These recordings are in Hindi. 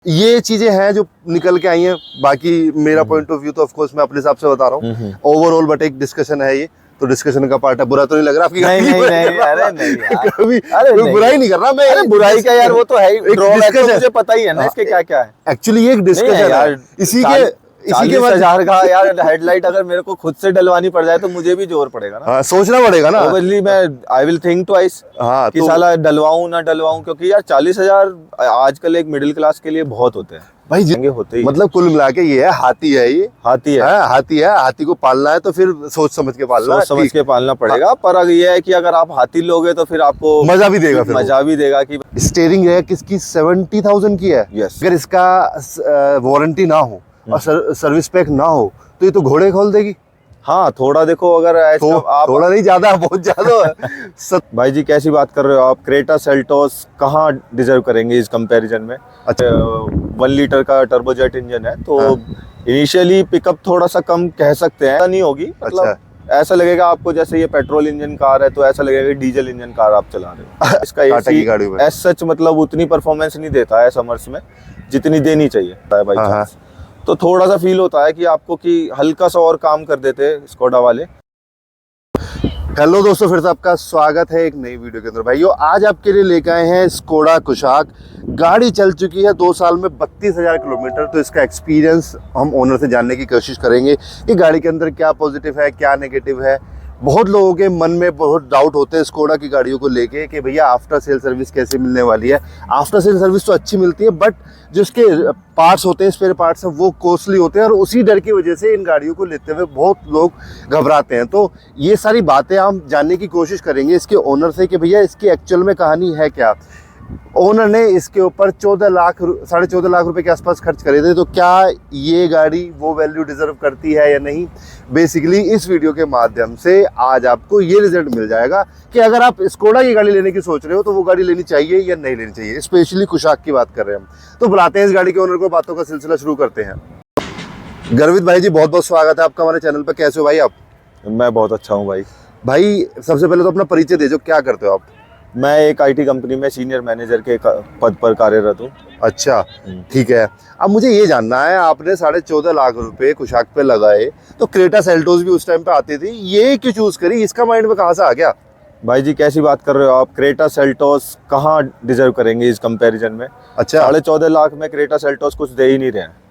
ये चीजें हैं जो निकल के आई हैं। बाकी मेरा पॉइंट ऑफ व्यू तो ऑफ कोर्स मैं अपने हिसाब से बता रहा हूँ ओवरऑल, बट एक डिस्कशन है ये, तो डिस्कशन का पार्ट है। बुरा तो नहीं लग रहा आपकी? नहीं नहीं नहीं, अरे नहीं यार, कभी नहीं। बुराई नहीं कर रहा मैं। अरे बुराई क्या यार, वो तो है ही, ड्रॉबैक तो मुझे पता ही है ना इसके क्या क्या है। एक्चुअली ये एक डिस्कशन है यार, इसी के बाद 40,000 का यार हेडलाइट अगर मेरे को खुद से डलवानी पड़ जाए तो मुझे भी जोर पड़ेगा ना। हाँ, सोचना पड़ेगा ना। Obviously मैं आई विल थिंक ट्वाइस हाँ, कि साला डलवाऊं ना डलवाऊं, क्योंकि यार 40,000 आजकल एक मिडिल क्लास के लिए बहुत होते हैं भाई। होते ही, मतलब कुल मिला के ये है, हाथी है ये, हाथी है, हाथी है। हाथी को पालना है तो फिर सोच समझ के पालना, सोच समझ के पालना पड़ेगा। पर अगर ये है कि अगर आप हाथी लोगे तो फिर आपको मजा भी देगा, मजा भी देगा। कि स्टीयरिंग है किसकी 70,000 की है। यस, अगर इसका वारंटी ना हो और सर्विस पैक ना हो तो ये तो घोड़े खोल देगी। हाँ थोड़ा देखो, अगर ऐसा तो आप थोड़ा नहीं, ज्यादा बहुत ज्यादा है। भाई जी कैसी बात कर रहे हो आप? क्रेटा सेल्टोस कहाँ डिजर्व करेंगे इस कंपैरिजन में? अच्छा, 1 लीटर का टर्बोजेट इंजन है तो इनिशियली पिकअप थोड़ा सा कम कह सकते हैं, नहीं होगी। मतलब ऐसा लगेगा आपको जैसे ये पेट्रोल इंजन कार है, तो ऐसा लगेगा कि डीजल इंजन कार आप चला रहे हो। इसका एज सच मतलब उतनी परफॉर्मेंस नहीं देता है समर्स में जितनी देनी चाहिए बाई चांस। तो थोड़ा सा फील होता है कि आपको कि हल्का सा और काम कर देते स्कोडा वाले। हेलो दोस्तों, फिर से आपका स्वागत है एक नई वीडियो के अंदर। भाइयों आज आपके लिए लेकर आए हैं स्कोडा कुशाक। गाड़ी चल चुकी है 2 साल में 32,000 किलोमीटर। तो इसका एक्सपीरियंस हम ओनर से जानने की कोशिश करेंगे कि गाड़ी के अंदर क्या पॉजिटिव है, क्या नेगेटिव है। बहुत लोगों के मन में बहुत डाउट होते हैं स्कोडा की गाड़ियों को लेके कि भैया आफ्टर सेल सर्विस कैसे मिलने वाली है। आफ्टर सेल सर्विस तो अच्छी मिलती है, बट जो इसके पार्ट्स होते हैं, स्पेयर पार्ट्स हैं, वो कॉस्टली होते हैं और उसी डर की वजह से इन गाड़ियों को लेते हुए बहुत लोग घबराते हैं। तो ये सारी बातें हम जानने की कोशिश करेंगे इसके ओनर से कि भैया इसकी एक्चुअल में कहानी है क्या। ओनर ने इसके ऊपर 14.5 लाख रुपए के आसपास खर्च करे थे। तो क्या ये गाड़ी वो वैल्यू डिजर्व करती है या नहीं, बेसिकली इस वीडियो के माध्यम से आज आपको ये रिजल्ट मिल जाएगा कि अगर आप स्कोडा की गाड़ी लेने की सोच रहे हो तो वो गाड़ी लेनी चाहिए या नहीं लेनी चाहिए। स्पेशली कुशाक की बात कर रहे हैं हम। तो बुलाते हैं इस गाड़ी के ओनर को, बातों का सिलसिला शुरू करते हैं। गर्वित भाई जी, बहुत बहुत स्वागत है आपका हमारे चैनल पर। कैसे हो भाई आप? मैं बहुत अच्छा हूँ भाई। भाई सबसे पहले तो अपना परिचय दे, जो क्या करते हो आप? मैं एक आईटी कंपनी में सीनियर मैनेजर के पद पर कार्यरत हूँ। अच्छा, ठीक है। अब मुझे ये जानना है, आपने 14.5 लाख रुपए कुशाक पे लगाए, तो क्रेटा सेल्टोस भी उस टाइम पे आती थी, ये क्यों चूज करी? इसका माइंड में कहाँ से आ गया? भाई जी कैसी बात कर रहे हो आप? क्रेटा सेल्टोस कहाँ डिजर्व करेंगे इस कंपैरिजन में? अच्छा, 14.5 लाख में क्रेटा सेल्टोस कुछ दे ही नहीं रहे हैं।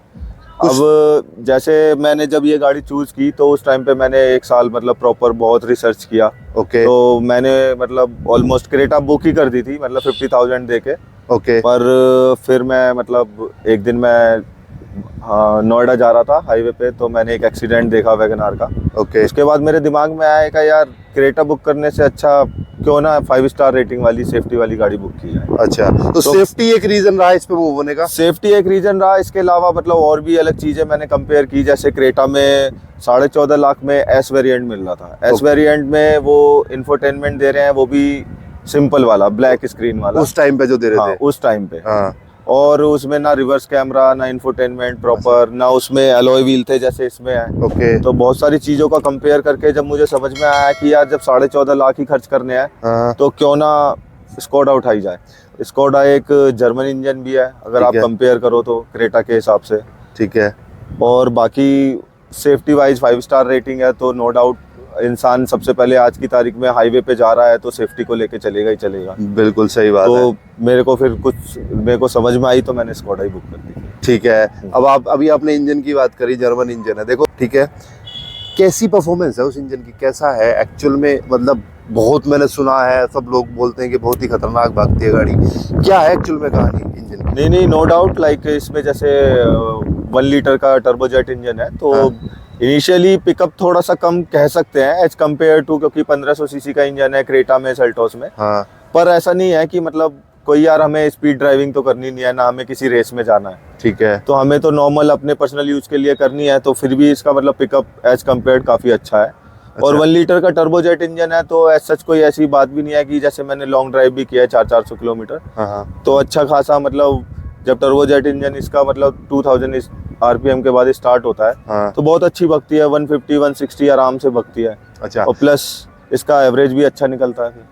अब जैसे मैंने जब ये गाड़ी चूज की तो उस टाइम पे मैंने 1 साल मतलब प्रॉपर बहुत रिसर्च किया। ओके। तो मैंने मतलब ऑलमोस्ट क्रेटा बुक ही कर दी थी, मतलब 50,000 दे के। ओके। पर फिर मैं मतलब एक दिन मैं नोएडा जा रहा था हाईवे पे, तो मैंने एक एक्सीडेंट देखा वैगनआर का। ओके। उसके बाद मेरे दिमाग में आया कि यार क्रेटा बुक करने से अच्छा क्यों ना 5 स्टार रेटिंग वाली सेफ्टी वाली गाड़ी बुक की जाए। अच्छा, तो सेफ्टी एक रीजन रहा इस पे मूव होने का? सेफ्टी एक रीजन रहा, इसके अलावा मतलब और भी अलग चीजें मैंने कंपेयर की। जैसे क्रेटा में 14.5 लाख में एस वेरिएंट मिल रहा था। एस वेरिएंट में वो इंफोटेनमेंट दे रहे हैं, वो भी सिंपल वाला ब्लैक स्क्रीन वाला उस टाइम पे जो दे रहे थे। उस टाइम पे। और उसमें ना रिवर्स कैमरा, ना इंफोटेनमेंट प्रॉपर, ना उसमें अलॉय व्हील थे जैसे इसमें है। ओके। तो बहुत सारी चीजों का कंपेयर करके जब मुझे समझ में आया कि यार जब 14.5 लाख ही खर्च करने हैं तो क्यों ना स्कोडा उठाई जाए। स्कोडा एक जर्मन इंजन भी है अगर आप कंपेयर करो तो क्रेटा के हिसाब से। ठीक है। और बाकी सेफ्टी वाइज 5 स्टार रेटिंग है, तो नो डाउट इंसान सबसे पहले आज की तारीख में हाईवे पे जा रहा है तो सेफ्टी को लेके चलेगा ही चलेगा। बिल्कुल सही बात है। तो मेरे को समझ में आई तो मैंने स्कोडा ही बुक कर दी। ठीक है। अब अभी आपने इंजन की बात करी, जर्मन इंजन है, देखो ठीक है, कैसी परफॉर्मेंस है उस इंजन की, कैसा है एक्चुअल में? मतलब बहुत मैंने सुना है, सब लोग बोलते हैं कि बहुत ही खतरनाक भागती है गाड़ी। क्या है एक्चुअल में कहानी इंजन की? नहीं, नो डाउट लाइक इसमें जैसे 1 लीटर का टर्बोजेट इंजन है तो इनिशियली पिकअप थोड़ा सा कम कह सकते हैं एज कम्पेयर टू, क्योंकि 1500 सीसी का इंजन है क्रेटा में, सेल्टोस में। पर ऐसा नहीं है कि मतलब कोई यार हमें स्पीड ड्राइविंग तो करनी नहीं है, ना हमें किसी रेस में जाना है। ठीक है। तो हमें तो नॉर्मल अपने पर्सनल यूज के लिए करनी है, तो फिर भी इसका मतलब पिकअप एज कम्पेयर काफी अच्छा है। अच्छा। और 1 लीटर का टर्बोजेट इंजन है तो एज सच कोई ऐसी बात भी नहीं है कि जैसे मैंने लॉन्ग ड्राइव भी किया है 400-400 किलोमीटर, तो अच्छा खासा मतलब जब टर्बोजेट इंजन इसका मतलब 2000 आरपीएम के बाद स्टार्ट होता है तो बहुत अच्छी भगती है, 150-160 आराम से भगती है। अच्छा। और प्लस इसका एवरेज भी अच्छा निकलता है।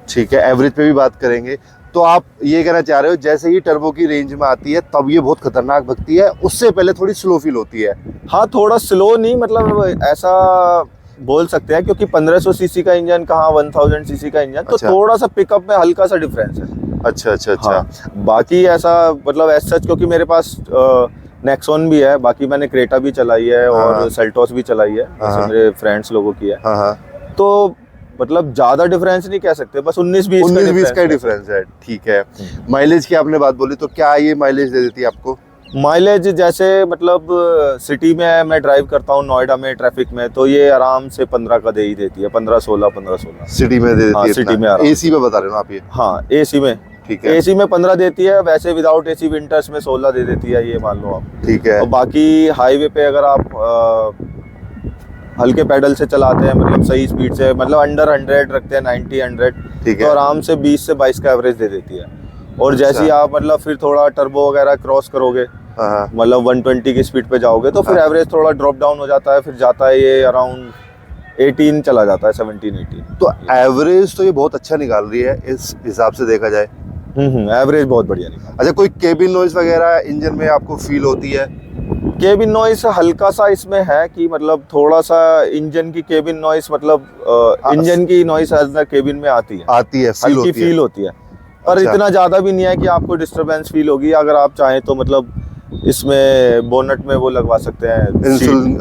ठीक है, एवरेज पे भी बात करेंगे। तो आप ये कहना चाह रहे हो जैसे ही टर्बो की रेंज में आती है तब ये बहुत खतरनाक भगती है, उससे पहले थोड़ी स्लो फील होती है? हाँ, थोड़ा स्लो नहीं, मतलब ऐसा बोल सकते हैं, क्योंकि 1500 सीसी का इंजन कहाँ 1000 सीसी का इंजन, तो अच्छा। थोड़ा सा पिकअप में हल्का सा डिफरेंस है। अच्छा अच्छा अच्छा। हाँ, बाकी ऐसा मतलब एज सच, क्योंकि मेरे पास नेक्सॉन भी है, बाकी मैंने क्रेटा भी चलाई है हाँ। और सेल्टोस भी चलाई है, हाँ। जैसे मेरे फ्रेंड्स लोगों की है। हाँ हाँ। तो मतलब ज्यादा डिफरेंस नहीं कह सकते, बस 19-20 19-20 का डिफरेंस है, ठीक है। माइलेज की आपने बात बोली, तो क्या ये माइलेज दे देती है आपको? माइलेज जैसे मतलब सिटी में मैं ड्राइव करता हूँ नोएडा में ट्रैफिक में, तो ये आराम से 15 का दे ही देती है, 15-16 सिटी में दे देती हाँ, है सिटी इतना? में आराम। एसी में बता रहे हो ना आप ये? हाँ, एसी में, ठीक है। एसी में 15 देती है, वैसे विदाउट एसी विंटर्स में 16 दे देती है, ये मान लो आप। ठीक है। और बाकी हाईवे पे अगर आप हल्के पैडल से चलाते हैं, मतलब सही स्पीड से, मतलब अंडर 100 रखते हैं, 90-100, ठीक तो है। आराम से 20 से 22 का एवरेज दे देती है। और अच्छा। जैसे ही आप मतलब फिर थोड़ा टर्बो वगैरह क्रॉस करोगे, हाँ हाँ। मतलब 120 की स्पीड पे जाओगे, तो फिर हाँ। एवरेज थोड़ा ड्रॉप डाउन हो जाता है, फिर जाता है ये अराउंड 18 चला जाता है, 17-18। तो एवरेज तो ये बहुत अच्छा निकाल रही है इस हिसाब से देखा जाए। एवरेज बहुत बढ़िया निकाला। अच्छा, कोई केबिन नॉइज वगैरह इंजन में आपको फील होती है? केबिन नॉइस हल्का सा इसमें है कि मतलब थोड़ा सा इंजन की केबिन नॉइस, मतलब इंजन की नॉइस अंदर केबिन में आती है, आती है, फील हल्की होती है। फील होती है, पर अच्छा। इतना ज्यादा भी नहीं है कि आपको डिस्टरबेंस फील होगी। अगर आप चाहें तो मतलब इसमें बोनट में वो लगवा सकते हैं,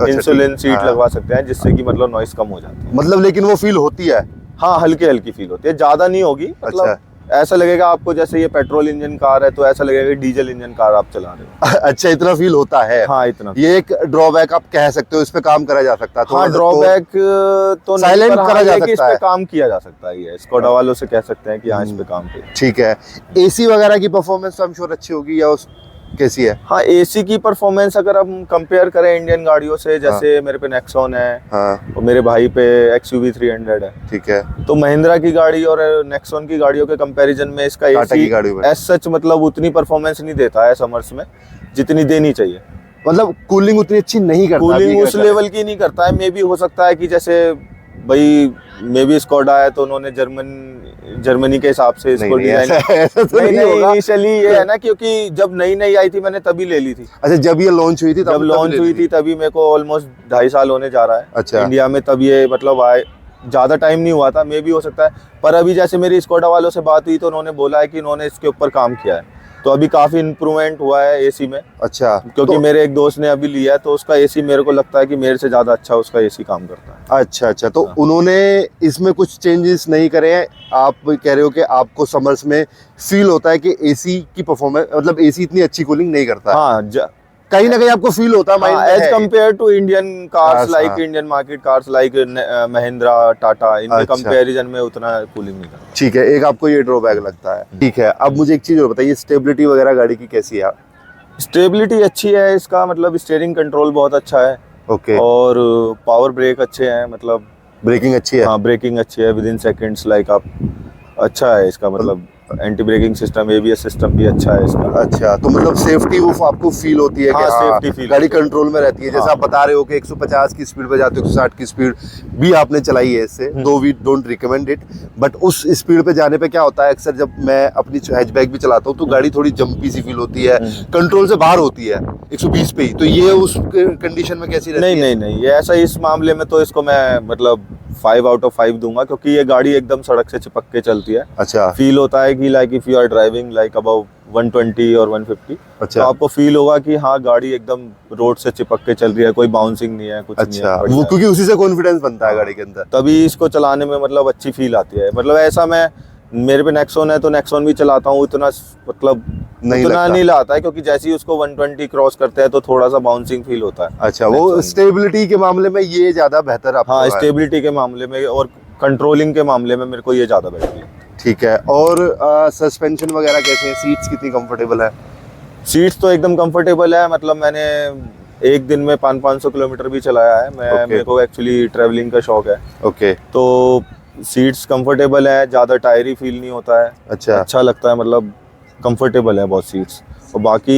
इंसुलिन सीट हाँ। लगवा सकते हैं, जिससे कि मतलब नॉइस कम हो जाती है। मतलब लेकिन वो फील होती है? हाँ, हल्की हल्की फील होती है, ज्यादा नहीं होगी, मतलब अच्छा। ऐसा लगेगा आपको जैसे ये पेट्रोल इंजन कार है, तो ऐसा लगेगा डीजल इंजन कार आप चला रहे हो। अच्छा, इतना फील होता है? हाँ, इतना। ये एक ड्रॉबैक आप कह सकते हो, इस पे काम करा जा सकता है थोड़ा हाँ, सा ड्रॉबैक तो नहीं, साइलेंट पर करा हाँ, जा ये कि इस सकता पे है। काम किया जा सकता है, ये स्कोडा वालों से कह सकते हैं कि हाँ, इस पे काम किया। ठीक है। एसी वगैरह की परफॉर्मेंस तो I'm sure अच्छी होगी, या उस कैसी है? हाँ, एसी की परफॉर्मेंस अगर हम कंपेयर करें इंडियन गाड़ियों से, जैसे मेरे पे नेक्सॉन है हाँ। और मेरे भाई पे XUV 300 है, ठीक है। तो महिंद्रा की गाड़ी और नेक्सॉन की गाड़ियों के कंपैरिजन में इसका टाटा की गाड़ी में एज सच मतलब उतनी परफॉर्मेंस नहीं देता है समर्स में, जितनी देनी चाहिए। मतलब कूलिंग उतनी अच्छी नहीं करता? कूलिंग उस लेवल की नहीं करता है। मे भी हो सकता है कि जैसे भाई मे भी स्कोडा है, तो उन्होंने जर्मनी के हिसाब से इसको डिजाइन। ऐसा तो नहीं होगा। इनिशियली ये है ना, क्योंकि जब नई नई आई थी मैंने तभी ले ली थी। अच्छा, जब ये लॉन्च हुई थी जब लॉन्च हुई थी तभी मेरे को ऑलमोस्ट 2.5 साल होने जा रहा है। अच्छा। इंडिया में तब ये मतलब आए, ज्यादा टाइम नहीं हुआ था, मे भी हो सकता है। पर अभी जैसे मेरी स्कोडा वालों से बात हुई, तो उन्होंने बोला है कि उन्होंने इसके ऊपर काम किया है, तो अभी काफी इम्प्रूवमेंट हुआ है एसी में। अच्छा। क्योंकि मेरे एक दोस्त ने अभी लिया है, तो उसका एसी मेरे को लगता है कि मेरे से ज्यादा अच्छा उसका एसी काम करता है। अच्छा अच्छा, तो हाँ। उन्होंने इसमें कुछ चेंजेस नहीं करे हैं? आप कह रहे हो कि आपको समर्स में फील होता है कि एसी की परफॉर्मेंस, मतलब एसी इतनी अच्छी कूलिंग नहीं करता है? हाँ, कहीं ना कहीं आपको फील होता है as compare to Indian cars, हाँ। Like Indian market cars like Mahindra, Tata, इनके अच्छा। कंपैरिजन में उतना कूलिंग नहीं करता। ठीक है, एक आपको ये ड्रॉबैक लगता है। ठीक है, अब मुझे एक चीज और बताइए, स्टेबिलिटी वगैरह गाड़ी की कैसी है? स्टेबिलिटी अच्छी है इसका, मतलब स्टीयरिंग कंट्रोल बहुत अच्छा है, ओके। और पावर ब्रेक अच्छे हैं, मतलब ब्रेकिंग अच्छी है? हाँ, ब्रेकिंग अच्छी है, विद इन सेकेंड्स, लाइक आप अच्छा है इसका, मतलब anti braking system, ABS system भी अच्छा है इसका। अच्छा, तो मतलब सेफ्टी वो आपको फील होती है कि हाँ, हाँ, safety feel गाड़ी होती है। कंट्रोल में रहती है? जैसे हाँ। आप बता रहे हो कि 150 की स्पीड पे जाते हो, 160 की स्पीड भी आपने चलाई है इससे, though we don't recommend it, but उस स्पीड पे जाने पे क्या होता है, अक्सर जब मैं अपनी हैचबैक भी चलाता हूँ तो गाड़ी थोड़ी जंपी सी फील होती है, कंट्रोल से बाहर होती है 120 पे ही, तो ये उस कंडीशन में कैसी रहती है? नहीं, ये ऐसा, इस मामले में तो इसको मैं मतलब 5 आउट ऑफ 5 दूंगा, क्योंकि ये गाड़ी एकदम सड़क से चिपक के चलती है। अच्छा। फील होता है कि like if you are driving like about 120 और 150, अच्छा। तो आपको फील होगा कि हाँ, गाड़ी एकदम रोड से चिपक के चल रही है, कोई बाउंसिंग नहीं है, कुछ नहीं अच्छा, है, बढ़िया वो है। क्योंकि उसी से कॉन्फिडेंस बनता है गाड़ी के अंदर। तभी इसको चलाने में मतलब अच्छी फील आती है। मतलब ऐसा मैं, मेरे पे नेक्सॉन है तो नेक्सॉन भी चलाता हूँ, इतना मतलब नहीं उतना लगता। नहीं लाता है, क्योंकि जैसे ही उसको 120 क्रॉस करते हैं तो थोड़ा सा बाउंसिंग फील होता है। अच्छा, वो Nexon। स्टेबिलिटी के मामले में ये ज्यादा बेहतर आपको हाँ, लगा है? स्टेबिलिटी के मामले में और कंट्रोलिंग के मामले में मेरे को ये ज्यादा बेटर है। ठीक है, और सस्पेंशन वगैरह कैसे हैं? सीट्स कितनी कंफर्टेबल है? सीट्स तो एकदम कंफर्टेबल है, मतलब मैंने एक दिन में 500 किलोमीटर भी चलाया है मैं। Okay. मेरे को एक्चुअली ट्रैवलिंग का शौक है, ओके। तो सीट्स कंफर्टेबल है, ज़्यादा टायरी फील नहीं होता है, अच्छा लगता है, मतलब कंफर्टेबल है बहुत सीट्स। और बाकी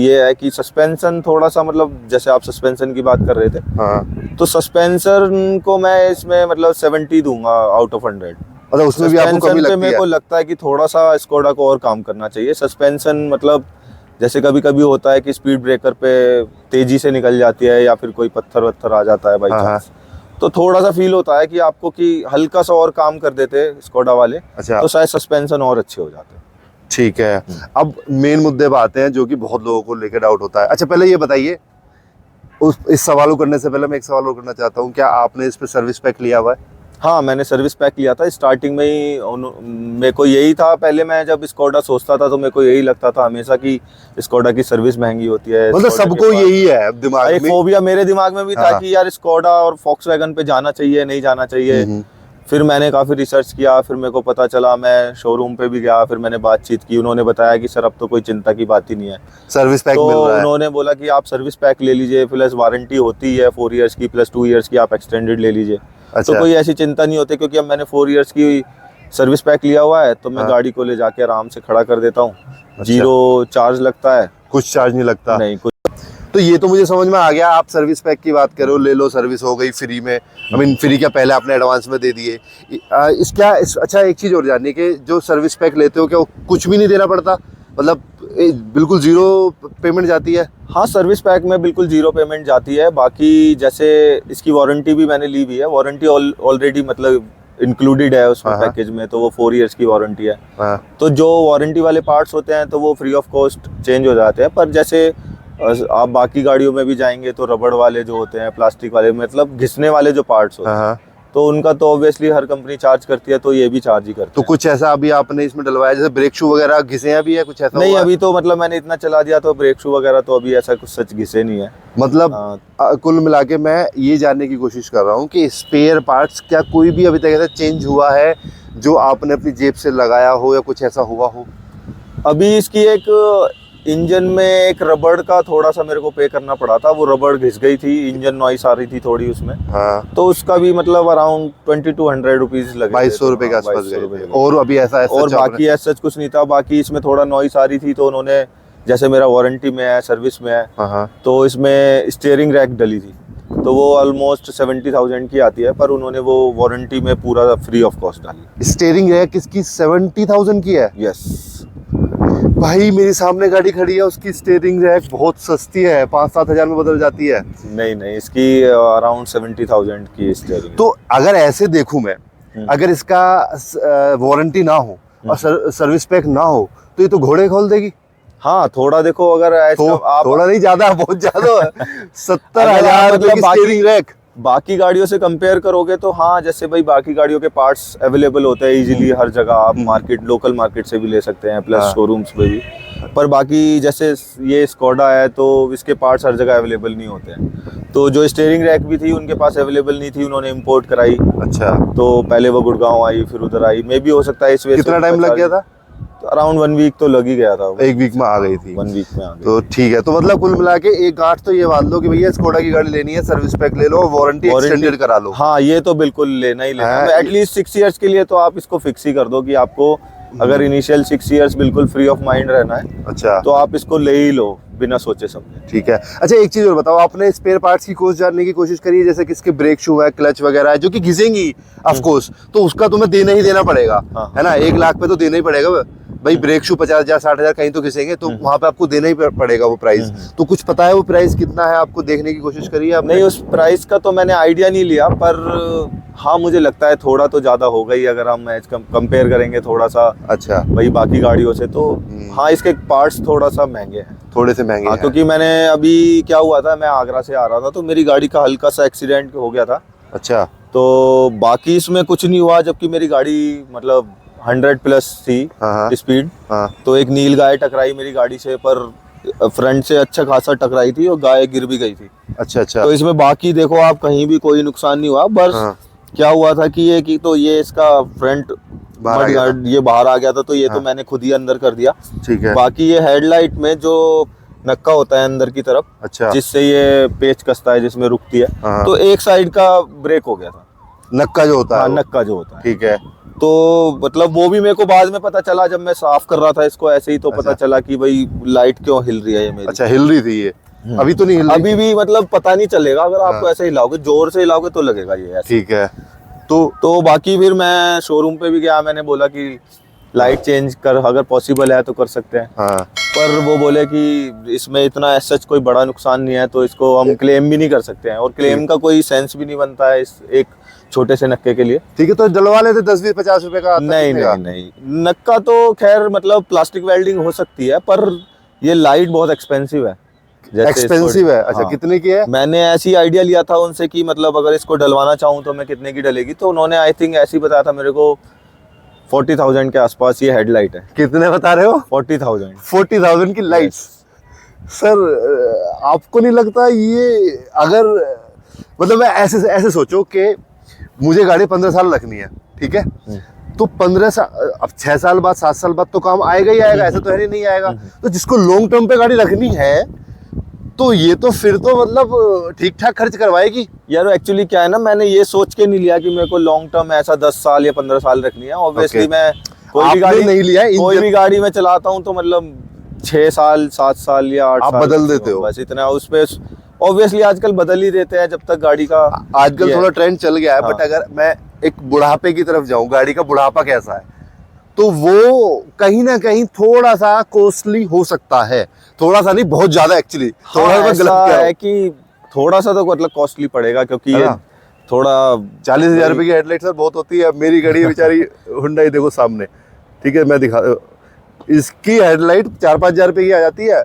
ये है कि सस्पेंशन थोड़ा सा, मतलब जैसे आप सस्पेंशन की बात कर रहे थे, हाँ। तो सस्पेंशन को मैं इसमें मतलब 70 दूंगा आउट ऑफ 100। मतलब उसमें भी आपको कमी सस्पेंशन पे लगती मेरे है? को लगता है कि थोड़ा सा स्कोडा को और काम करना चाहिए। सस्पेंशन मतलब जैसे कभी कभी होता है कि स्पीड ब्रेकर पे तेजी से निकल जाती है या फिर कोई पत्थर वत्थर आ जाता है बाई हाँ, चांस, तो थोड़ा सा फील होता है कि आपको कि हल्का सा और काम कर देते स्कोडा वाले, अच्छा, तो शायद सस्पेंशन और अच्छे हो जाते। ठीक है। अब मेन मुद्दे पे आते हैं जो कि बहुत लोगों को लेकर डाउट होता है। अच्छा, पहले ये बताइए, इस सवाल को करने से पहले मैं एक सवाल और करना चाहता हूँ, क्या आपने इस पे सर्विस पैक लिया हुआ है? हाँ, मैंने सर्विस पैक लिया था स्टार्टिंग में ही। मेरे को यही था, पहले मैं जब स्कोडा सोचता था तो मेरे को यही लगता था हमेशा कि स्कोडा की सर्विस महंगी होती है। मतलब स्कोडा के सबको पास यही है दिमाग एक में। फोबिया मेरे दिमाग में भी था हाँ। कि यार स्कोडा और फॉक्सवैगन पे जाना चाहिए नहीं जाना चाहिए। हम्म। फिर मैंने काफ़ी रिसर्च किया, फिर मेरे को पता चला, मैं शोरूम पे भी गया, फिर मैंने बातचीत की, उन्होंने बताया कि सर अब तो कोई चिंता की बात ही नहीं है। सर्विस पैक तो मिल रहा है। उन्होंने बोला कि आप सर्विस पैक ले लीजिए, प्लस वारंटी होती है 4 इयर्स की, प्लस 2 इयर्स की आप एक्सटेंडेड ले लीजिए। अच्छा। तो कोई ऐसी चिंता नहीं होती, क्योंकि अब मैंने 4 इयर्स की सर्विस पैक लिया हुआ है, तो मैं हाँ। गाड़ी को ले जाके आराम से खड़ा कर देता हूँ। अच्छा। 0 चार्ज लगता है, कुछ चार्ज नहीं लगता? नहीं कुछ। तो ये तो मुझे समझ में आ गया। आप सर्विस पैक की बात करो, ले लो, सर्विस हो गई फ्री में। आई मीन फ्री क्या, पहले आपने एडवांस में दे दिए। अच्छा, एक चीज़ और जाननी कि जो सर्विस पैक लेते हो क्या वो कुछ भी नहीं देना पड़ता? मतलब बिल्कुल जीरो पेमेंट जाती है? हाँ, सर्विस पैक में बिल्कुल 0 पेमेंट जाती है। बाकी जैसे इसकी वारंटी भी मैंने ली हुई है, वारंटी ऑलरेडी मतलब इंक्लूडेड है उसमें हाँ। पैकेज में, तो वो 4 इयर्स की वारंटी है। हाँ। तो जो वारंटी वाले पार्ट्स होते हैं तो वो फ्री ऑफ कॉस्ट चेंज हो जाते हैं। पर जैसे आप बाकी गाड़ियों में भी जाएंगे तो रबड़ वाले जो होते हैं, प्लास्टिक वाले, मतलब घिसने वाले जो पार्ट्स होते हैं, हाँ। तो उनका तो ऑब्वियसली हर कंपनी चार्ज करती है, तो ये भी चार्ज ही करती तो है। कुछ ऐसा अभी आपने इसमें डलवाया, जैसे ब्रेक शू वगैरह घिसे हैं भी है, कुछ ऐसा नहीं, हुआ है? अभी तो मतलब मैंने इतना चला दिया तो ब्रेक शू वगैरह तो अभी ऐसा कुछ सच घिसे नहीं है। मतलब हाँ। कुल मिला के मैं ये जानने की कोशिश कर रहा हूँ कि स्पेयर पार्ट्स क्या कोई भी अभी तक ऐसा चेंज हुआ है जो आपने अपनी जेब से लगाया हो या कुछ ऐसा हुआ हो? अभी इसकी एक इंजन में एक रबड़ का थोड़ा सा मेरे को पे करना पड़ा था, वो रबड़ घिस गई थी, इंजन नॉइस आ रही थी थोड़ी उसमें। हाँ। तो उसका भी मतलब अराउंड 2200 रुपीज लगे। 2200 रुपए के आसपास गए थे। और अभी ऐसा और बाकी ऐसा कुछ नहीं था। बाकी इसमें थोड़ा नॉइस आ रही थी, तो उन्होंने, जैसे मेरा वारंटी में है, सर्विस में है, हाँ। तो इसमें स्टीयरिंग रैक डली थी, तो वो ऑलमोस्ट 70,000 की आती है, पर उन्होंने वो वारंटी में पूरा फ्री ऑफ कॉस्ट डाली। स्टीयरिंग रैक किसकी 70,000 की है? यस भाई मेरे सामने गाड़ी खड़ी है, उसकी स्टीयरिंग रैक बहुत सस्ती है, 5-7 हजार में बदल जाती है। नहीं, इसकी अराउंड 70,000 की स्टीयरिंग। तो अगर ऐसे देखूं मैं, अगर इसका वारंटी ना हो और सर्विस पैक ना हो तो ये तो घोड़े खोल देगी। हाँ, थोड़ा देखो, अगर ऐसा तो आप थोड़ा नहीं, ज्यादा बहुत ज्यादा है। 70,000 अगर आप रुपए की मतलब स्टीयरिंग रैक। बाकी गाड़ियों से कंपेयर करोगे तो हाँ, जैसे भाई बाकी गाड़ियों के पार्ट्स अवेलेबल होते हैं इजीली हर जगह, आप मार्केट, लोकल मार्केट से भी ले सकते हैं, प्लस हाँ। शोरूम्स पे भी। पर बाकी जैसे ये स्कोडा है तो इसके पार्ट्स हर जगह अवेलेबल नहीं होते हैं। तो जो स्टीयरिंग रैक भी थी उनके पास अवेलेबल नहीं थी, उन्होंने इंपोर्ट कराई। अच्छा, तो पहले वो गुड़गांव आई, फिर उधर आई, मे भी हो सकता है इस वजह से। कितना टाइम लग गया था? अराउंड 1 वीक तो लग ही गया था। 1 वीक में आ गई थी। 1 वीक में आ गई। तो ठीक है, तो मतलब कुल मिला के एक गांठ तो ये बांध लो कि भैया स्कोडा की गाड़ी लेनी है, सर्विस पैक ले लो और वारंटी एक्सटेंडेड करा लो। हाँ, ये तो बिल्कुल लेना ही लेना हाँ, है। एटलीस्ट 6 इयर्स के लिए तो आप इसको फिक्स ही कर दो कि आपको अगर इनिशियल 6 इयर्स बिल्कुल फ्री ऑफ माइंड रहना है अच्छा, तो आप इसको ले ही लो बिना सोचे समझे। ठीक है। अच्छा, एक चीज और बताओ, आपने स्पेयर पार्ट्स की कोस्ट जानने की कोशिश करी है, जैसे कि इसके ब्रेक शू है, क्लच वगैरह है, जो कि घिसेंगी ऑफ कोर्स, तो उसका तुम्हें देना ही देना पड़ेगा, हाँ। है ना? 1 लाख पे तो देना ही पड़ेगा भाई। ब्रेक शू 50,000 60,000 कहीं तो घिसेंगे, तो वहां पे आपको देना ही पड़ेगा वो प्राइस। तो कुछ पता है वो प्राइस कितना है? आपको देखने की कोशिश करी है आपने? नहीं, उस प्राइस का तो मैंने आइडिया नहीं लिया, पर हाँ मुझे लगता है थोड़ा तो ज्यादा होगा ही अगर हम कंपेयर करेंगे थोड़ा सा अच्छा, भाई बाकी गाड़ियों से। तो हाँ, इसके पार्ट्स थोड़ा सा महंगे हैं। थोड़े से महंगे हाँ, हैं। क्योंकि मैंने अभी क्या हुआ था, मैं आगरा से आ रहा था तो मेरी गाड़ी का हल्का सा एक्सीडेंट हो गया था। अच्छा, तो बाकी इसमें कुछ नहीं हुआ, जबकि मेरी गाड़ी मतलब 100 प्लस थी हाँ स्पीड। हाँ। तो एक नील गाय टकराई मेरी गाड़ी से, पर फ्रंट से अच्छा खासा टकराई थी और गाय गिर भी गई थी। अच्छा अच्छा, तो इसमें बाकी देखो आप कहीं भी कोई नुकसान नहीं हुआ, बस हाँ। क्या हुआ था कि ये इसका फ्रंट बाहर आ गया था। ये बाहर आ गया था, तो ये हाँ। तो मैंने खुद ही अंदर कर दिया। ठीक है। बाकी ये हेडलाइट में जो नक्का होता है अंदर की तरफ, अच्छा, जिससे ये पेच कसता है, जिसमें रुकती है, हाँ। तो एक साइड का ब्रेक हो गया था। नक्का जो होता हाँ, है वो। नक्का जो होता है। ठीक है। तो मतलब वो भी मेरे को बाद में पता चला, जब मैं साफ कर रहा था इसको ऐसे ही, तो पता चला कि भाई लाइट क्यों हिल रही है ये मेरी। अच्छा, हिल रही थी ये? अभी तो नहीं हिल रही? अभी भी मतलब पता नहीं चलेगा, अगर आपको ऐसे हिलाओगे, जोर से हिलाओगे तो लगेगा ये ऐसे। ठीक है। तो बाकी फिर मैं शोरूम पे भी गया, मैंने बोला कि लाइट चेंज कर, अगर पॉसिबल है तो कर सकते हैं। हाँ पर वो बोले कि इसमें इतना सच कोई बड़ा नुकसान नहीं है, तो इसको हम क्लेम भी नहीं कर सकते हैं, और क्लेम का कोई सेंस भी नहीं बनता है इस एक छोटे से नक्के के लिए। ठीक है, तो डलवा लेते 10-20-50 रुपए का आता नहीं कितने का? नहीं नहीं, नक्का तो खैर मतलब प्लास्टिक वेल्डिंग हो सकती है, पर ये लाइट बहुत एक्सपेंसिव है। जैसे एक्सपेंसिव है? अच्छा, हाँ। कितने की है? मैंने ऐसी आइडिया लिया था उनसे कि मतलब अगर इसको डलवाना चाहूँ तो मैं कितने की डलेगी, तो उन्होंने आई थिंक ऐसे ही बताया था मेरे को 40,000 के आसपास ये हेडलाइट है। कितने बता रहे हो? 40,000। 40,000 की लाइट्स। सर आपको नहीं लगता ये, अगर मतलब मैं ऐसे ऐसे सोचो कि मुझे गाड़ी 15 साल रखनी है, ठीक है, तो 15 साल, अब 6 साल बाद 7 साल बाद तो काम आएगा ही आएगा, ऐसा तो है नहीं आएगा। तो जिसको लॉन्ग टर्म पे गाड़ी रखनी है तो ये तो फिर तो मतलब ठीक ठाक खर्च करवाएगी यार। एक्चुअली क्या है ना, मैंने ये सोच के नहीं लिया कि मेरे को लॉन्ग टर्म ऐसा 10 साल या 15 साल रखनी है। ऑब्वियसली मैं कोई भी गाड़ी नहीं लिया, कोई भी गाड़ी में चलाता हूँ तो मतलब 6 साल 7 साल या 8 आप साल बदल देते हो बस इतना। उस पे ऑब्वियसली आजकल बदल ही देते हैं जब तक गाड़ी का आजकल थोड़ा ट्रेंड चल गया है। हाँ। बट अगर मैं एक बुढ़ापे की तरफ जाऊं, गाड़ी का बुढ़ापा कैसा है, तो वो कहीं ना कहीं थोड़ा सा कॉस्टली हो सकता है। थोड़ा सा नहीं, बहुत ज्यादा एक्चुअली। थोड़ा सा गलत क्या है कि थोड़ा सा तो मतलब कॉस्टली पड़ेगा, क्योंकि ये थोड़ा 40,000 रुपए की हेडलाइट सर बहुत होती है। मेरी गाड़ी है बेचारी हुंडई, देखो सामने, ठीक है, मैं दिखा, इसकी हेडलाइट 4-5 हजार रुपए की आ जाती है,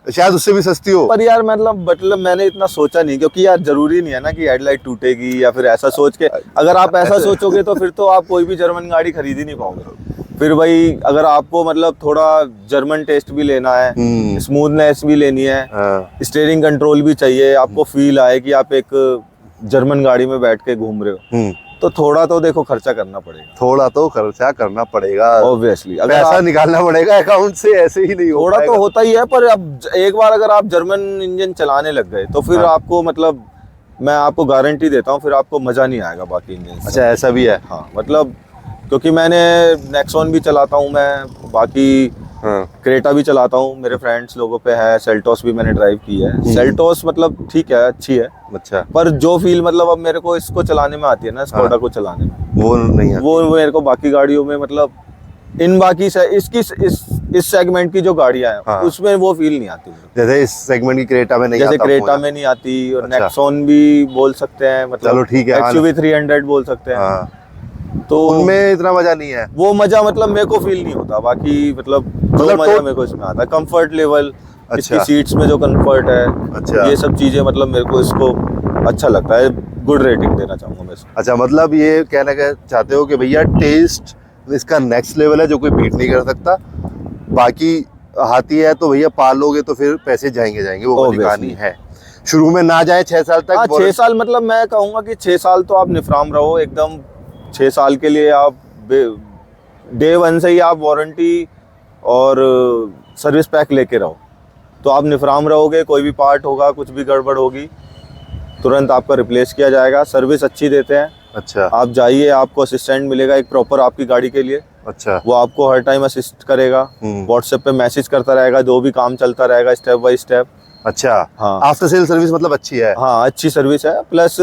शायद उससे भी सस्ती हो। पर यार मतलब मैंने इतना सोचा नहीं, क्योंकि यार जरूरी नहीं है ना कि हेडलाइट टूटेगी या फिर ऐसा सोच के। अगर आप ऐसा सोचोगे तो फिर तो आप कोई भी जर्मन गाड़ी खरीद ही नहीं पाओगे। फिर वही, अगर आपको मतलब थोड़ा जर्मन टेस्ट भी लेना है, स्मूथनेस भी लेनी है, स्टीयरिंग कंट्रोल भी चाहिए, आपको फील आए कि आप एक जर्मन गाड़ी में बैठ के घूम रहे हो, तो थोड़ा तो देखो खर्चा करना पड़ेगा। थोड़ा तो खर्चा करना पड़ेगा ऑब्वियसली, अगर पैसा निकालना पड़ेगा अकाउंट से, ऐसे ही नहीं थोड़ा तो होता ही है। पर अब एक बार अगर आप जर्मन इंजन चलाने लग गए तो फिर आपको मतलब मैं आपको गारंटी देता हूँ, फिर आपको मजा नहीं आएगा बाकी इंजन से। अच्छा, ऐसा भी है? हाँ, मतलब क्योंकि मैंने नेक्सॉन भी चलाता हूँ मैं, बाकी क्रेटा भी चलाता हूँ, मेरे फ्रेंड्स लोगों पे है, सेल्टोस भी मैंने ड्राइव की है। सेल्टोस मतलब ठीक है, अच्छी है। अच्छा, पर जो फील मतलब अब मेरे को इसको चलाने में आती है ना, स्कोडा को चलाने में, वो नहीं है। वो मेरे को बाकी गाड़ियों में मतलब इन बाकी से इसकी इस सेगमेंट की जो गाड़ियां हैं उसमें वो फील नहीं आती। जैसे इस सेगमेंट की क्रेटा में नहीं जैसे आता, क्रेटा में नहीं आती, और अच्छा। नेक्सॉन भी बोल सकते हैं, मतलब चलो ठीक है, एक्सयूवी 300 बोल सकते हैं। हाँ, तो उनमें इतना मजा नहीं है। वो मजा मतलब मेरे को फील नहीं होता। बाकी मतलब जो मजा मेरे को इसमें आता है, कंफर्ट लेवल, इसकी सीट्स में जो कंफर्ट है, अच्छा, ये सब चीजें मतलब मेरे को इसको अच्छा लगता है। गुड रेटिंग देना चाहूंगा मैं इसको। अच्छा, मतलब ये कहना चाहते हो कि भैया टेस्ट इसका नेक्स्ट लेवल है, जो कोई बीट नहीं कर सकता। बाकी हाथी है तो भैया पालोगे तो फिर पैसे जाएंगे, वो वाली कहानी है। शुरू में ना जाए 6 साल तक। 6 साल मतलब मैं कहूंगा कि 6 साल तो आप निफराम रहो एकदम। 6 साल के लिए आप डे 1 से ही आप वारंटी और सर्विस पैक लेके रहो, तो आप निफराम रहोगे। कोई भी पार्ट होगा, कुछ भी गड़बड़ होगी, तुरंत आपका रिप्लेस किया जाएगा। सर्विस अच्छी देते हैं। अच्छा, आप जाइए, आपको असिस्टेंट मिलेगा एक प्रॉपर आपकी गाड़ी के लिए। अच्छा, वो आपको हर टाइम असिस्ट करेगा, व्हाट्सएप पे मैसेज करता रहेगा, जो भी काम चलता रहेगा स्टेप बाय स्टेप। अच्छा, हाँ, आफ्टर सेल सर्विस मतलब अच्छी है? हाँ, अच्छी सर्विस है। Plus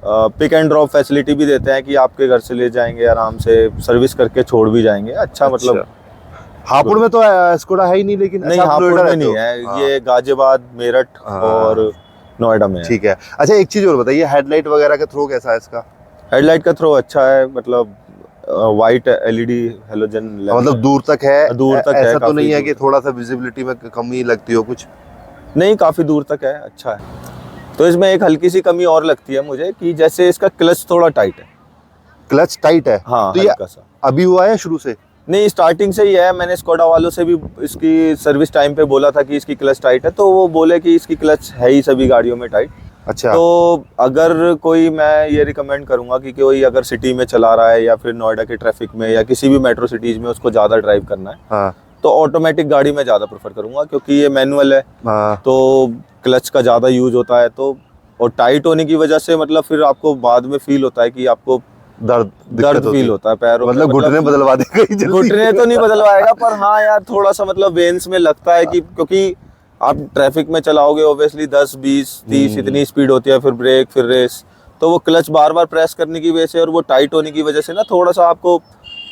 pick and drop facility भी देते हैं कि आपके घर से ले जाएंगे, आराम से सर्विस करके छोड़ भी जाएंगे। अच्छा, मतलब हापुड़ में तो स्कोडा है ही नहीं, लेकिन नहीं, हापुड़ में नहीं है। ये गाजियाबाद, मेरठ और नोएडा में है। ठीक है। अच्छा, एक चीज और बताइए, हेडलाइट वगैरह का थ्रो कैसा है इसका? हेडलाइट का थ्रो अच्छा है, मतलब वाइट एलईडी हेलोजन, मतलब दूर तक है? दूर तक है, ऐसा तो नहीं है कि थोड़ा सा विजिबिलिटी में कमी लगती हो कुछ? नहीं, काफी दूर तक है, अच्छा है। तो इसमें एक हल्की सी कमी और लगती है मुझे कि जैसे इसका क्लच थोड़ा टाइट है। क्लच टाइट है? हाँ, तो हल्का सा। अभी हुआ है शुरू से? नहीं, स्टार्टिंग से ही है। मैंने स्कोडा वालों से भी इसकी सर्विस टाइम पे बोला था कि इसकी क्लच टाइट है, तो वो बोले कि इसकी क्लच है ही सभी गाड़ियों में टाइट। अच्छा, तो अगर कोई, मैं ये रिकमेंड करूंगा कि कोई अगर सिटी में चला रहा है या फिर नोएडा के ट्रैफिक में या किसी भी मेट्रो सिटीज में उसको ज़्यादा ड्राइव करना है, हाँ, तो ऑटोमेटिक गाड़ी में ज़्यादा प्रेफर करूंगा, क्योंकि ये मैनुअल है। हाँ, तो क्लच का ज़्यादा यूज होता है, तो और टाइट होने की वजह से मतलब फिर आपको बाद में फील होता है कि आपको दर्द फील होता है पैरों में। मतलब घुटने बदलवा देगा जल्दी? घुटने तो नहीं बदलवाएगा, पर हाँ यार थोड़ा सा मतलब वेन्स में लगता है कि, क्योंकि आप ट्रैफिक में चलाओगे ऑब्वियसली 10, 20, 30 इतनी स्पीड होती है, फिर ब्रेक, फिर रेस, तो वो क्लच बार बार प्रेस करने की वजह से और वो टाइट होने की वजह से ना थोड़ा सा आपको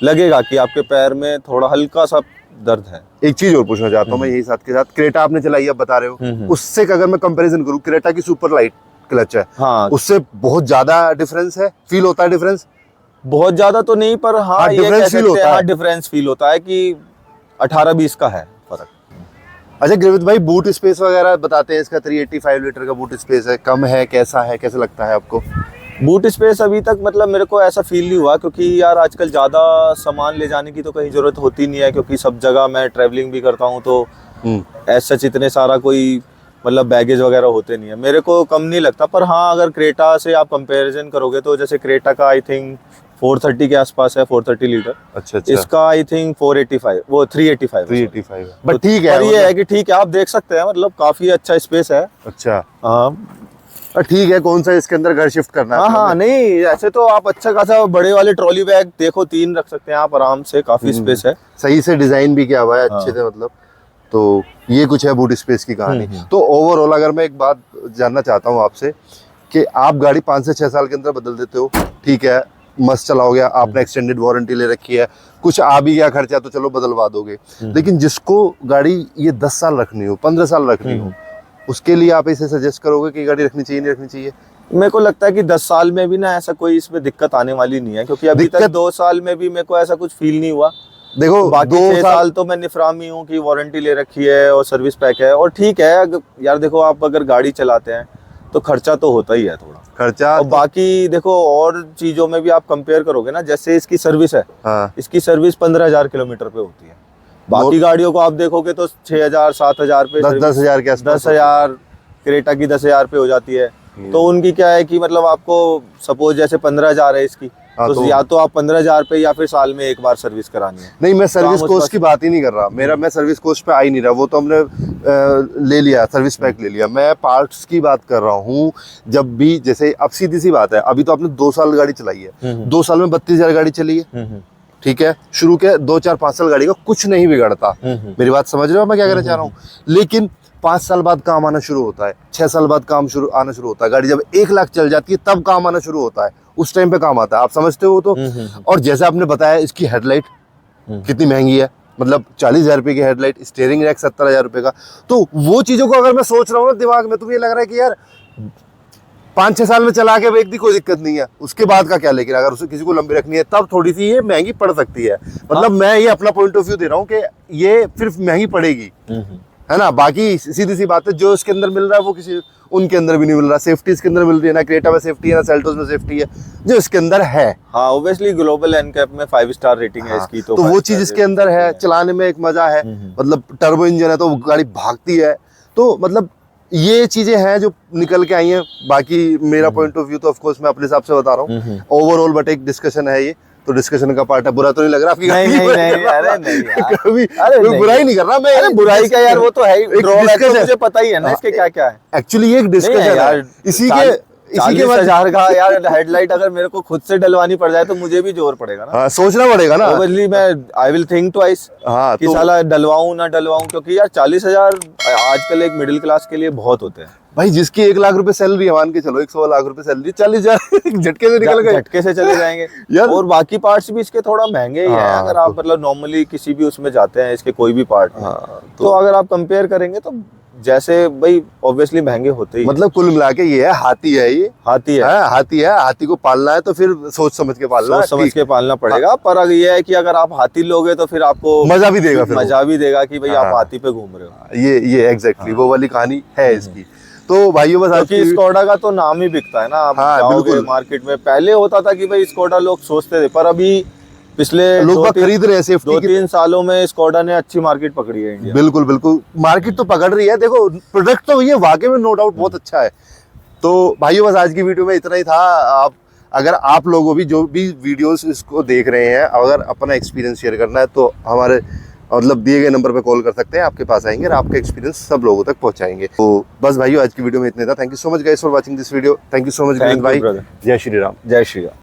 लगेगा कि आपके पैर में थोड़ा हल्का सा दर्द है। एक चीज और पूछना चाहता हूँ मैं यही साथ के साथ, क्रेटा आपने चलाई अब बता रहे हो, उससे अगर मैं कंपैरिजन करूँ, क्रेटा की सुपर लाइट क्लच है, हाँ उससे बहुत ज्यादा डिफरेंस है, फील होता है डिफरेंस? बहुत ज्यादा तो नहीं, पर हाँ ये कह सकते हैं, हाँ डिफरेंस फील होता है कि 18-20 का है फर्क। अच्छा ग्रेवित भाई, बूट स्पेस वगैरह बताते हैं, इसका 385 लीटर का बूट स्पेस है, कम है, कैसा है, कैसे लगता है आपको? बूट स्पेस अभी तक मतलब मेरे को ऐसा फील नहीं हुआ, क्योंकि यार आजकल ज़्यादा सामान ले जाने की तो कहीं ज़रूरत होती नहीं है, क्योंकि सब जगह मैं ट्रैवलिंग भी करता हूँ, तो ऐसा सच इतने सारा कोई मतलब बैगेज वगैरह होते नहीं है, मेरे को कम नहीं लगता। पर हाँ अगर क्रेटा से आप कंपैरिजन करोगे तो जैसे क्रेटा का आई थिंक 430 के आसपास है, 430 लीटर। अच्छा। इसका आई थिंक 485, वो 385 है, बट ठीक है, पर ये है कि ठीक है, आप देख सकते हैं, मतलब काफ़ी अच्छा स्पेस है। अच्छा हाँ ठीक है। कौन सा इसके अंदर घर शिफ्ट करना है? हाँ नहीं, ऐसे तो आप अच्छा खासा बड़े वाले ट्रॉली बैग देखो 3 रख सकते हैं आप आराम से, काफी स्पेस है, सही से डिजाइन भी किया हुआ है अच्छे से, मतलब तो ये कुछ है बूट स्पेस की कहानी। तो ओवरऑल अगर मैं एक बात जानना चाहता हूँ आपसे कि आप गाड़ी 5 से 6 साल के अंदर बदल देते हो, ठीक है, मस्त चला हो गया, आपने एक्सटेंडेड वारंटी ले रखी है, कुछ आ भी गया खर्चा तो चलो बदलवा दोगे, लेकिन जिसको गाड़ी ये 10 साल रखनी हो, 15 साल रखनी हो, उसके लिए आप इसे सजेस्ट करोगे कि गाड़ी रखनी चाहिए नहीं रखनी चाहिए? मेरे को लगता है कि 10 साल में भी ना ऐसा कोई इसमें दिक्कत आने वाली नहीं है, क्योंकि अभी तक 2 साल में भी मेरे को ऐसा कुछ फील नहीं हुआ। देखो बाकी 6 साल तो मैं निफरामी हूँ कि वारंटी ले रखी है और सर्विस पैक है, और ठीक है यार, देखो आप अगर गाड़ी चलाते हैं तो खर्चा तो होता ही है थोड़ा खर्चा, और बाकी देखो और चीजों में भी आप कंपेयर करोगे ना, जैसे इसकी सर्विस है, हाँ, इसकी सर्विस 15,000 किलोमीटर पे होती है, बाकी गाड़ियों को आप देखोगे तो 6,000 7,000 पे, 10,000 के आसपास, 10,000 क्रेटा की 10,000 पे हो जाती है। तो उनकी क्या है कि मतलब आपको सपोज जैसे 15,000 है इसकी, तो या तो आप 15,000 पे या फिर साल में एक बार सर्विस करानी है। नहीं, मैं सर्विस कॉस्ट की बात ही नहीं कर रहा, मैं सर्विस कॉस्ट पे आ ही नहीं रहा, वो तो हमने ले लिया, सर्विस पैक ले लिया, मैं पार्ट्स की बात कर रहा हूँ। जब भी जैसे अब सीधी सी बात है, अभी तो आपने 2 साल गाड़ी चलाई है, 2 साल में 32,000 गाड़ी चली है, ठीक है, शुरू के 2 4 5 साल गाड़ी का कुछ नहीं बिगड़ता, मेरी बात समझ रहे हो मैं क्या कहना चाह रहा हूँ? लेकिन 5 साल बाद काम आना शुरू होता है, 6 साल बाद काम आना शुरू होता है, गाड़ी जब 1 लाख चल जाती है तब काम आना शुरू होता है, उस टाइम पे काम आता है, आप समझते हो तो। और जैसे आपने बताया इसकी हेडलाइट कितनी महंगी है, मतलब 40,000 रुपए की हेडलाइट, स्टीयरिंग रैक 70,000 रुपए का, तो वो चीजों को अगर मैं सोच रहा हूँ ना दिमाग में, तो ये लग रहा है कि यार 5-6 साल में चला के बेच दी, कोई दिक्कत नहीं है, उसके बाद का क्या, लेकिन अगर उसे किसी को लंबी रखनी है तब थोड़ी सी ये महंगी पड़ सकती है, मतलब मैं ये अपना पॉइंट ऑफ व्यू दे रहा हूँ कि ये फिर महंगी पड़ेगी, है ना। बाकी सीधी सी बात है, जो इसके अंदर मिल रहा है वो किसी उनके अंदर भी नहीं मिल रहा, सेफ्टी इसके अंदर मिल रही है ना, क्रेटा में सेफ्टी है ना, सेल्टोस में सेफ्टी है, जो इसके अंदर है। हाँ ऑब्वियसली ग्लोबल एनकैप में 5 स्टार रेटिंग है इसकी, तो वो चीज इसके अंदर है, चलाने में एक मजा है, मतलब टर्बो इंजन है तो गाड़ी भागती है, तो मतलब ये चीजें हैं जो निकल के आई हैं। बाकी मेरा पॉइंट ऑफ व्यू तो ऑफ कोर्स मैं अपने हिसाब से बता रहा हूँ, ओवरऑल बट एक डिस्कशन है ये, तो डिस्कशन का पार्ट है, बुरा तो नहीं लग रहा आपकी? नहीं नहीं नहीं, अरे नहीं यार, कभी बुराई नहीं कर रहा मैं, अरे बुराई क्या यार, वो तो है ही, ड्रॉबैक तो मुझे पता ही है ना इसके क्या क्या है। एक्चुअली ये एक डिस्कशन है, इसी के 40,000 का यार हेडलाइट अगर मेरे को खुद से डलवानी पड़ जाए तो मुझे भी जोर पड़ेगा ना, सोचना पड़ेगा ना, ऑब्वियसली मैं आई विल थिंक ट्वाइस कि साला डलवाऊं ना डलवाऊं, क्योंकि यार 40,000 आजकल एक मिडिल क्लास के लिए बहुत होते हैं भाई। जिसकी 1 लाख रुपए सैलरी है, मान के चलो 100 लाख रुपए सैलरी, 40,000 झटके से निकल गए, झटके से चले जाएंगे यार। और बाकी पार्ट्स भी इसके थोड़ा महंगे ही हैं, अगर आप मतलब नॉर्मली किसी भी उसमें जाते हैं इसके कोई भी पार्ट, तो अगर आप कंपेयर करेंगे तो जैसे भाई ऑब्वियसली महंगे होते ही, मतलब कुल मिला के ये है, हाथी है, ये हाथी है, हाथी है, हाथी को पालना है तो फिर सोच समझ के पालना, सोच समझ के पालना पड़ेगा। पर अगर ये है कि अगर आप हाथी लोगे तो फिर आपको मजा भी देगा, फिर मजा भी देगा कि भाई आप हाथी पे घूम रहे हो, ये एग्जैक्टली वो वाली कहानी है इसकी। तो भाइयों बस क्योंकि स्कोडा का तो नाम ही बिकता है ना, आप जाओगे मार्केट में, पहले होता था कि भाई स्कोडा लोग सोचते थे, पर अभी पिछले लोग खरीद रहे हैं सेफ्टी 2-3 सालों में स्कोडा ने अच्छी मार्केट पकड़ी है इंडिया। बिल्कुल बिल्कुल, मार्केट तो पकड़ रही है, देखो प्रोडक्ट तो ये वाकई में नो डाउट बहुत अच्छा है। तो भाइयों बस आज की वीडियो में इतना ही था। अगर आप लोगों भी जो भी वीडियोस इसको देख रहे हैं, अगर अपना एक्सपीरियंस शेयर करना है तो हमारे मतलब दिए गए नंबर पे कॉल कर सकते हैं, आपके पास आएंगे और आपका एक्सपीरियंस सब लोगों तक पहुंचाएंगे। तो बस भाइयों आज की वीडियो में इतना था। Thank you so much guys for watching this video. Thank you so much भाई, जय श्री राम। जय श्री राम।